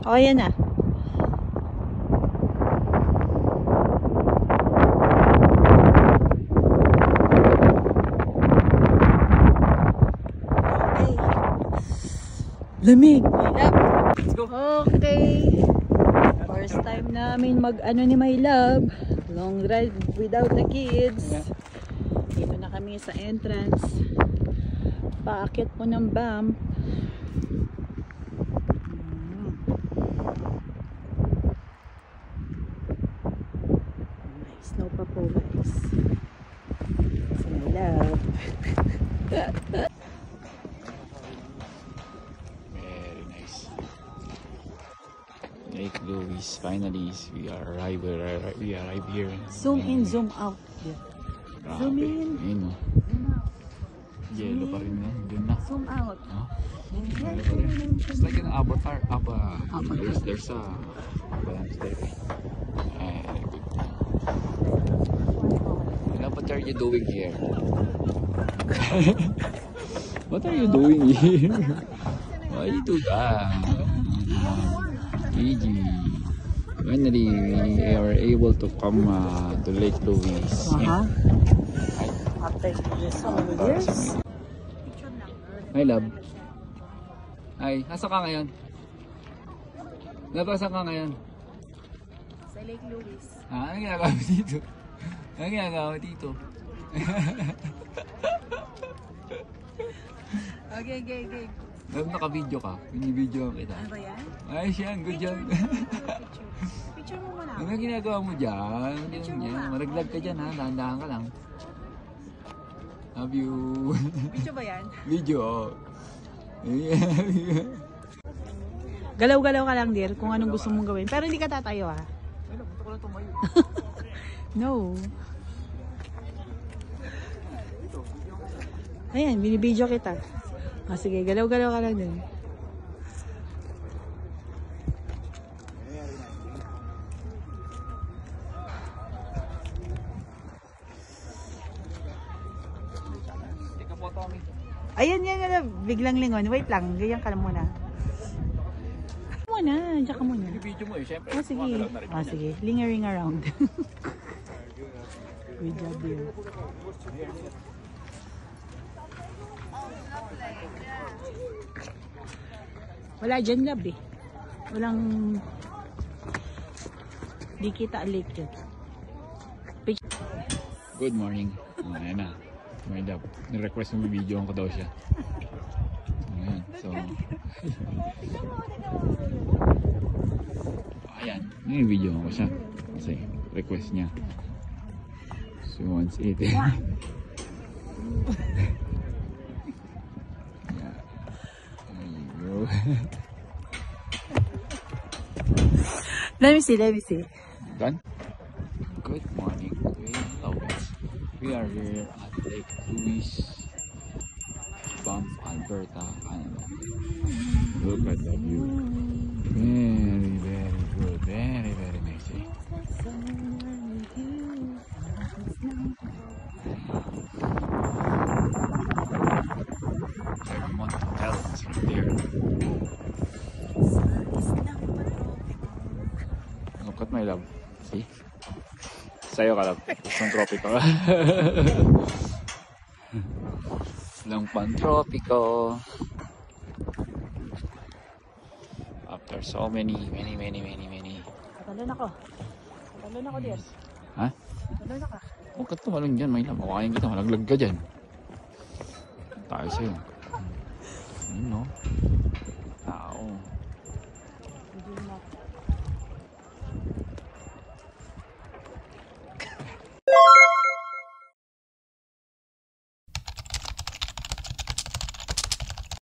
O, yan na. Lamig. Let's go. Okay. First time namin mag-ano ni my love. Long ride without the kids. Dito na kami sa entrance. Paakit po ng bump. May snow pa po guys. Si my love. Lake Louise. Finally, we arrive here. Zoom in, zoom out. Zoom in. Ayun, no? Yellow pa rin yan. Doon na. Zoom out. Huh? Yellow pa rin. It's like an avatar. There's a balance there. What are you doing here? What are you doing here? Why you do that? Gigi. Finally, we are able to come to Lake Louise. After so many years. Hi, love. Hi, nasa ka ngayon? Nasa ka ngayon? Sa Lake Louise. Anong ginagawa mo dito? Anong ginagawa mo dito? Okay. Love, naka-video ka. Binibidyo kita. Ano ba yan? Ay, siya. Good job. Picture mo muna. Ano ginagawa mo dyan? Picture mo nga. Maraglag ka dyan, ha? Dahan-dahan ka lang. Love you. Picture ba yan? Video. Galaw-galaw ka lang, dear, kung anong gusto mong gawin. Pero hindi ka tatayo, ha? Gusto ko lang tumayo. No. Ayan, binibidyo kita. O, sige, galaw-galaw ka lang din. Ayan, yan, biglang lingon. Wait lang, ganyan ka lang muna. Diyan ka muna. Binibidyo mo eh, syempre. Sige. Lingering around. Good job, dear. Wala dyan, lab eh. Walang... Di kita alik dyan. Good morning. Ayan na. My love. Ni-request mo video ko daw siya. Ayan. So... Ayan. Yung video ko siya. Kasi request niya. She wants it. Yeah. There you go. Let me see. Done? Good morning. We are here at Lake Louise, Banff, Alberta, Canada. Look at the view. Very, very good. Very, very nice. Fairmont Hotel is right there. Look at my love. See? Sa'yo ka, love. Isang tropico. Lang pan-tropico. After so many. Talon ako, dear. Ha? Talon ako. Huwag ka tumalon dyan, may love. Makain kita, malaglag ka dyan. Tayo sa'yo. Ayun, no? Tao. Hindi na ako.